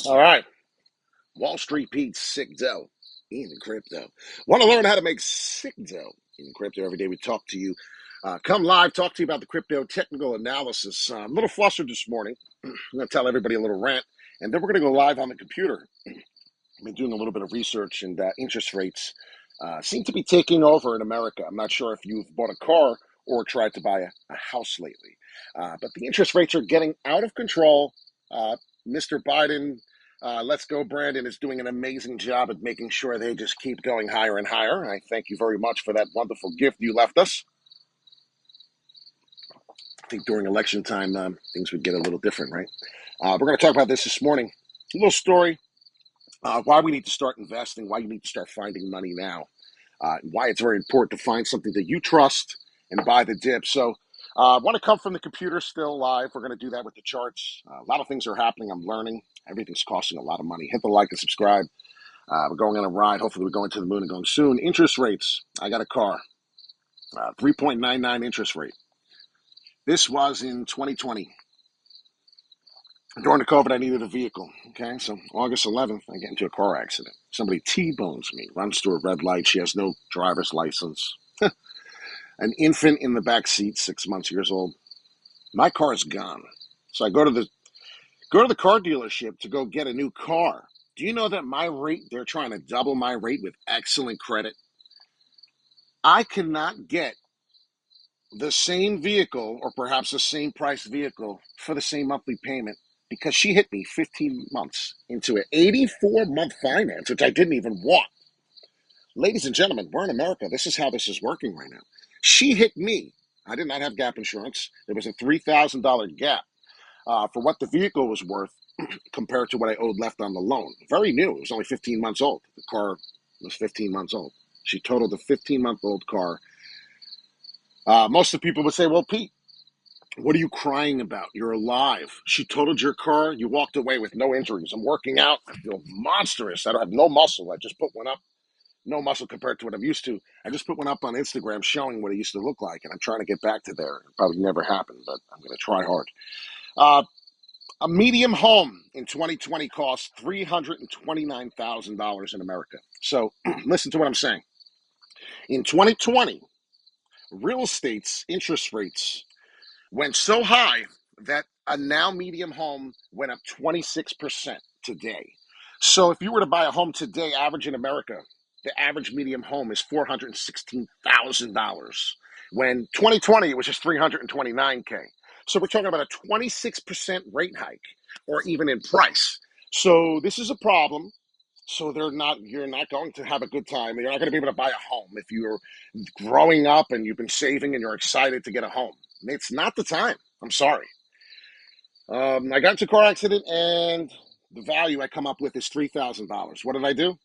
All right. Wall Street Pete, sick dough in crypto. Want to learn how to make sick dough in crypto every day? We talk to you. Come live, talk to you about the crypto technical analysis. I'm a little flustered this morning. I'm going to tell everybody a little rant, and then we're going to go live on the computer. I've been doing a little bit of research, and interest rates seem to be taking over in America. I'm not sure if you've bought a car or tried to buy a house lately, but the interest rates are getting out of control. Mr. Biden, let's go, Brandon, is doing an amazing job at making sure they just keep going higher and higher. I thank you very much for that wonderful gift you left us. I think during election time, things would get a little different, right? We're going to talk about this morning. A little story. Why we need to start investing, why you need to start finding money now, why it's very important to find something that you trust and buy the dip. So I want to come from the computer still live. We're going to do that with the charts. A lot of things are happening. I'm learning. Everything's costing a lot of money. Hit the like and subscribe. We're going on a ride. Hopefully we're going to the moon and going soon. Interest rates. I got a car. 3.99 interest rate. This was in 2020. During the COVID, I needed a vehicle. Okay, so August 11th, I get into a car accident. Somebody T-bones me, runs through a red light. She has no driver's license. An infant in the back seat, 6 months years old. My car is gone. So I go to the car dealership to go get a new car. Do you know that my rate? They're trying to double my rate with excellent credit. I cannot get the same vehicle or perhaps the same price vehicle for the same monthly payment because she hit me 15 months into an 84-month finance, which I didn't even want. Ladies and gentlemen, we're in America. This is how this is working right now. She hit me. I did not have gap insurance. There was a $3,000 gap for what the vehicle was worth compared to what I owed left on the loan. Very new. It was only 15 months old. The car was 15 months old. She totaled a 15-month-old car. Most of the people would say, well, Pete, what are you crying about? You're alive. She totaled your car. You walked away with no injuries. I'm working out. I feel monstrous. I don't have no muscle. I just put one up. No muscle compared to what I'm used to. I just put one up on Instagram showing what it used to look like, and I'm trying to get back to there. It probably never happened, but I'm going to try hard. Uh, a medium home in 2020 costs $329,000 in America. So listen to what I'm saying. In 2020, real estate's interest rates went so high that a now medium home went up 26% today. So if you were to buy a home today, average in America, the average medium home is $416,000. When 2020 it was just 329K. So we're talking about a 26% rate hike, or even in price. So this is a problem. So you're not going to have a good time. You're not going to be able to buy a home if you're growing up and you've been saving and you're excited to get a home. It's not the time. I'm sorry. I got into a car accident and the value I come up with is $3,000. What did I do?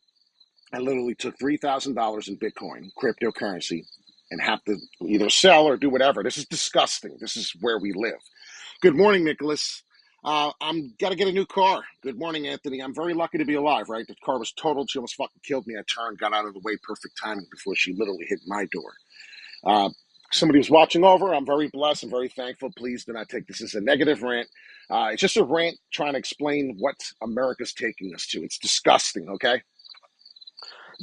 I literally took $3,000 in Bitcoin, cryptocurrency, and have to either sell or do whatever. This is disgusting. This is where we live. Good morning, Nicholas. I'm got to get a new car. Good morning, Anthony. I'm very lucky to be alive, right? The car was totaled. She almost fucking killed me. I turned, got out of the way, perfect timing before she literally hit my door. Uh, Somebody was watching over. I'm very blessed. I'm very thankful. Please do not take this as a negative rant. It's just a rant trying to explain what America's taking us to. It's disgusting, okay?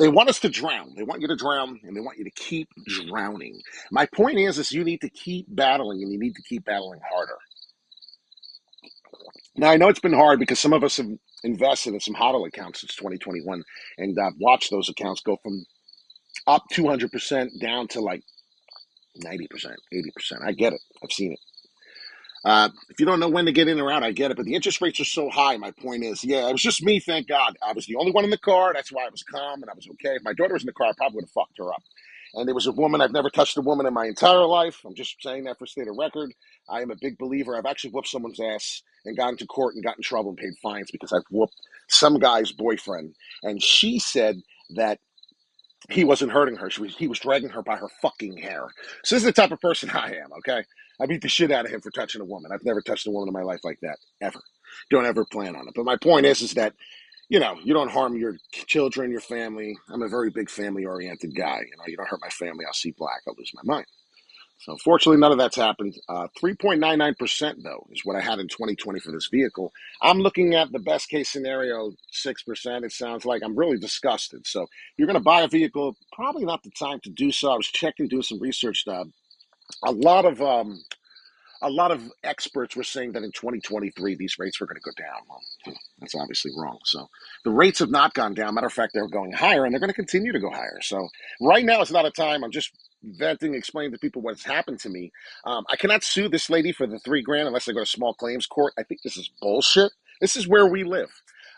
They want us to drown. They want you to drown, and they want you to keep drowning. My point is you need to keep battling, and you need to keep battling harder. Now, I know it's been hard because some of us have invested in some HODL accounts since 2021, and watched those accounts go from up 200% down to like 90%, 80%. I get it. I've seen it. If you don't know when to get in or out, I get it. But the interest rates are so high. My point is, yeah, it was just me. Thank God. I was the only one in the car. That's why I was calm and I was okay. If my daughter was in the car, I probably would have fucked her up. And there was a woman. I've never touched a woman in my entire life. I'm just saying that for state of record. I am a big believer. I've actually whooped someone's ass and got into court and got in trouble and paid fines because I've whooped some guy's boyfriend. And she said that he wasn't hurting her. He was dragging her by her fucking hair. So this is the type of person I am, okay? I beat the shit out of him for touching a woman. I've never touched a woman in my life like that, ever. Don't ever plan on it. But my point is that, you don't harm your children, your family. I'm a very big family-oriented guy. You don't hurt my family, I'll see black. I'll lose my mind. So fortunately, none of that's happened. 3.99% though is what I had in 2020 for this vehicle. I'm looking at the best case scenario, 6%. It sounds like I'm really disgusted. So you're going to buy a vehicle, probably not the time to do so. I was checking, doing some research. A lot of a lot of experts were saying that in 2023 these rates were going to go down. Well, that's obviously wrong. So the rates have not gone down. Matter of fact, they're going higher, and they're going to continue to go higher. So right now is not a time. I'm just venting, explaining to people what's happened to me. I cannot sue this lady for the $3 grand unless I go to small claims court. I think this is bullshit. This is where we live.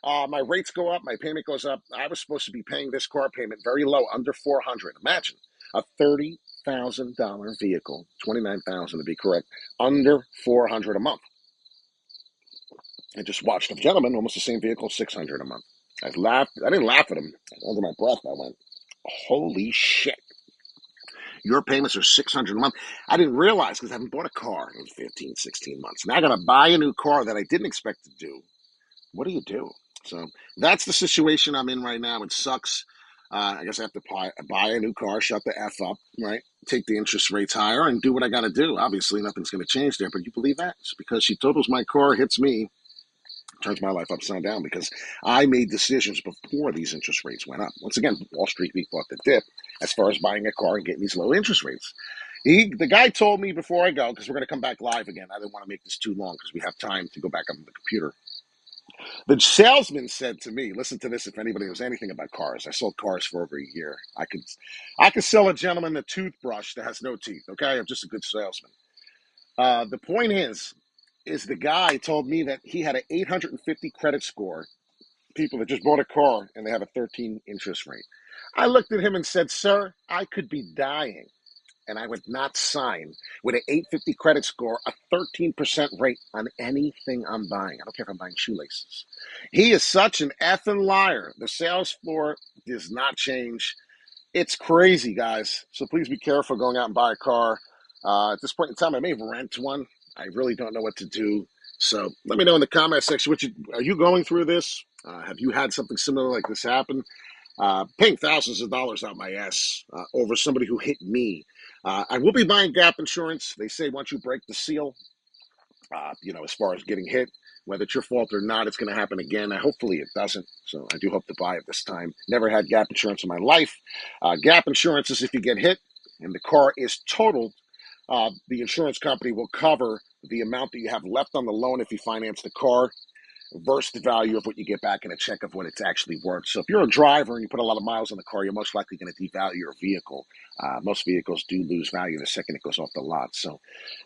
My rates go up, my payment goes up. I was supposed to be paying this car payment very low, under 400. Imagine a $30,000 vehicle, 29,000 to be correct, under 400 a month. I just watched a gentleman, almost the same vehicle, 600 a month. I laughed. I didn't laugh at him. Under my breath, I went, "Holy shit! Your payments are 600 a month." I didn't realize because I haven't bought a car in 15, 16 months. Now I got to buy a new car that I didn't expect to do. What do you do? So that's the situation I'm in right now. It sucks. I guess I have to buy a new car, shut the F up, right? Take the interest rates higher and do what I got to do. Obviously, nothing's going to change there, but you believe that? It's because she totals my car, hits me, turns my life upside down because I made decisions before these interest rates went up. Once again, Wall Street week bought the dip as far as buying a car and getting these low interest rates. The guy told me before I go, because we're going to come back live again. I didn't want to make this too long because we have time to go back on the computer. The salesman said to me, listen to this if anybody knows anything about cars. I sold cars for over a year. I could sell a gentleman a toothbrush that has no teeth, okay? I'm just a good salesman. The point is the guy told me that he had an 850 credit score, people that just bought a car and they have a 13 interest rate. I looked at him and said, sir, I could be dying and I would not sign with an 850 credit score, a 13% rate on anything I'm buying. I don't care if I'm buying shoelaces. He is such an effing liar. The sales floor does not change. It's crazy, guys. So please be careful going out and buy a car. At this point in time, I may rent one. I really don't know what to do. So let me know in the comment section. Are you going through this? Have you had something similar like this happen? Paying thousands of dollars out my ass over somebody who hit me. I will be buying gap insurance. They say once you break the seal, as far as getting hit, whether it's your fault or not, it's going to happen again. Hopefully it doesn't. So I do hope to buy it this time. Never had gap insurance in my life. Gap insurance is if you get hit and the car is totaled, the insurance company will cover the amount that you have left on the loan if you finance the car versus the value of what you get back in a check of what it's actually worth. So if you're a driver and you put a lot of miles on the car, you're most likely going to devalue your vehicle. Most vehicles do lose value the second it goes off the lot. So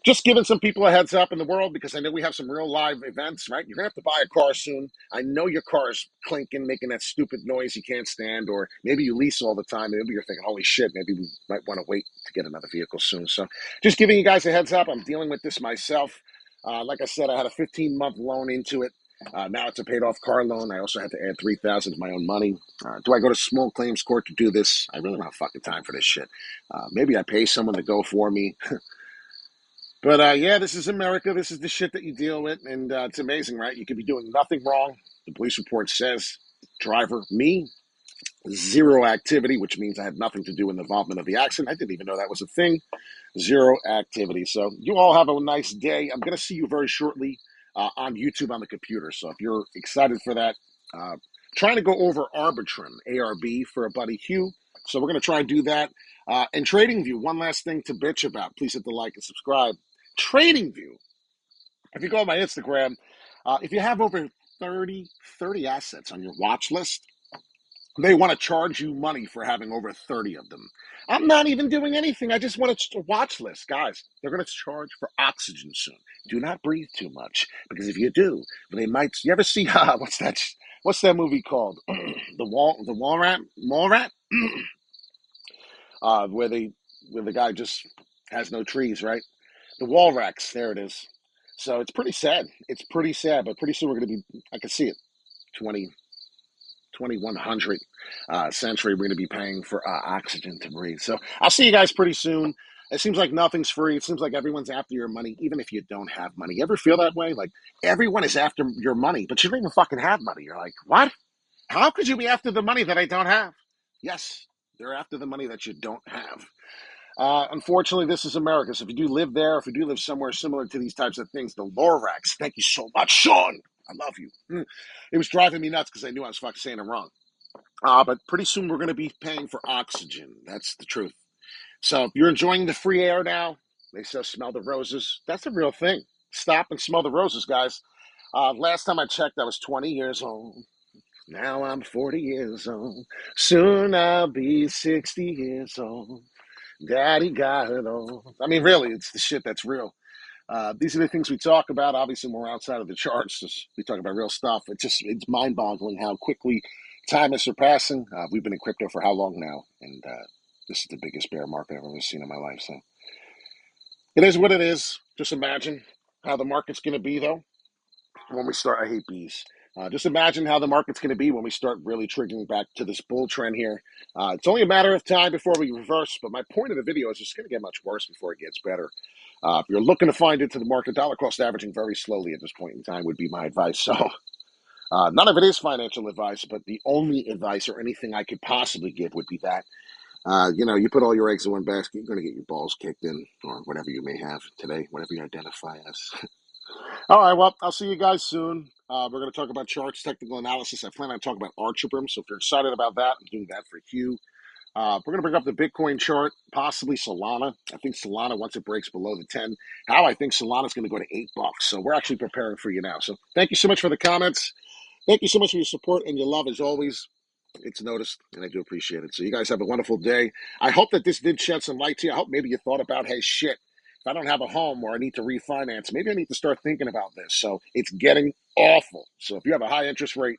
just giving some people a heads up in the world because I know we have some real live events, right? You're going to have to buy a car soon. I know your car is clinking, making that stupid noise you can't stand, or maybe you lease all the time. Maybe you're thinking, holy shit, maybe we might want to wait to get another vehicle soon. So just giving you guys a heads up. I'm dealing with this myself. Like I said, I had a 15-month loan into it. Now it's a paid off car loan. I also had to add 3,000 to my own money. Do I go to small claims court to do this? I really don't have fucking time for this shit. Maybe I pay someone to go for me. But yeah, this is America. This is the shit that you deal with, and it's amazing, right? You could be doing nothing wrong. The police report says, driver, me, zero activity, which means I had nothing to do in the involvement of the accident. I didn't even know that was a thing. Zero activity. So you all have a nice day. I'm going to see you very shortly on YouTube on the computer. So if you're excited for that, trying to go over Arbitrum, ARB, for a buddy Hugh. So we're going to try and do that. And TradingView, one last thing to bitch about. Please hit the like and subscribe. TradingView, if you go on my Instagram, if you have over 30 assets on your watch list, they want to charge you money for having over 30 of them. I'm not even doing anything. I just want a watch list. Guys, they're going to charge for oxygen soon. Do not breathe too much because if you do, they might. You ever see what's that movie called? Mall rat, where the guy just has no trees, right? The wall racks, there it is. So it's pretty sad. It's pretty sad, but pretty soon we're going to be, I can see it, 2100 century, we're going to be paying for oxygen to breathe. So I'll see you guys pretty soon. It seems like nothing's free. It seems like everyone's after your money, even if you don't have money. You ever feel that way? Like everyone is after your money, but you don't even fucking have money. You're like, what? How could you be after the money that I don't have? Yes, they're after the money that you don't have. Unfortunately, this is America. So if you do live there, if you do live somewhere similar to these types of things, the Lorax, thank you so much, Sean. I love you. It was driving me nuts because I knew I was fucking saying it wrong. But pretty soon we're going to be paying for oxygen. That's the truth. So if you're enjoying the free air now, they say smell the roses. That's a real thing. Stop and smell the roses, guys. Last time I checked, I was 20 years old. Now I'm 40 years old. Soon I'll be 60 years old. Daddy got it all. I mean, really, it's the shit that's real. These are the things we talk about. Obviously, when we're outside of the charts, we talk about real stuff. It's mind boggling how quickly time is surpassing. We've been in crypto for how long now? And this is the biggest bear market I've ever seen in my life. So it is what it is. Just imagine how the market's going to be, though, when we start. I hate bees. Just imagine how the market's going to be when we start really triggering back to this bull trend here. It's only a matter of time before we reverse, but my point of the video is it's going to get much worse before it gets better. If you're looking to find into the market, dollar cost averaging very slowly at this point in time would be my advice. So none of it is financial advice, but the only advice or anything I could possibly give would be that. You put all your eggs in one basket, you're going to get your balls kicked in, or whatever you may have today, whatever you identify as. All right, well, I'll see you guys soon. We're going to talk about charts, technical analysis. I plan on talking about Archibrim, so if you're excited about that, I'm doing that for Hugh. We're going to bring up the Bitcoin chart, possibly Solana. I think Solana, once it breaks below the 10, I think Solana is going to go to $8. So we're actually preparing for you now. So thank you so much for the comments. Thank you so much for your support and your love as always. It's noticed, and I do appreciate it. So you guys have a wonderful day. I hope that this did shed some light to you. I hope maybe you thought about, hey, shit, if I don't have a home or I need to refinance, maybe I need to start thinking about this. So it's getting awful. So if you have a high interest rate,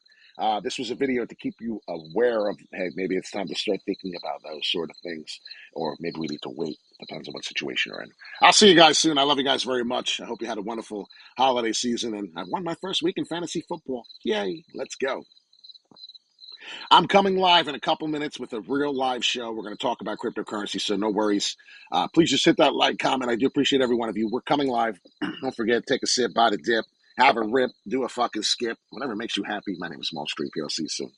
this was a video to keep you aware of, hey, maybe it's time to start thinking about those sort of things, or maybe we need to wait. Depends on what situation you're in. I'll see you guys soon. I love you guys very much. I hope you had a wonderful holiday season, and I won my first week in fantasy football. Yay, let's go. I'm coming live in a couple minutes with a real live show. We're going to talk about cryptocurrency, so no worries. Please just hit that like, comment. I do appreciate every one of you. We're coming live. Don't forget, take a sip, buy the dip, have a rip, do a fucking skip, whatever makes you happy. My name is Small Street PLC. So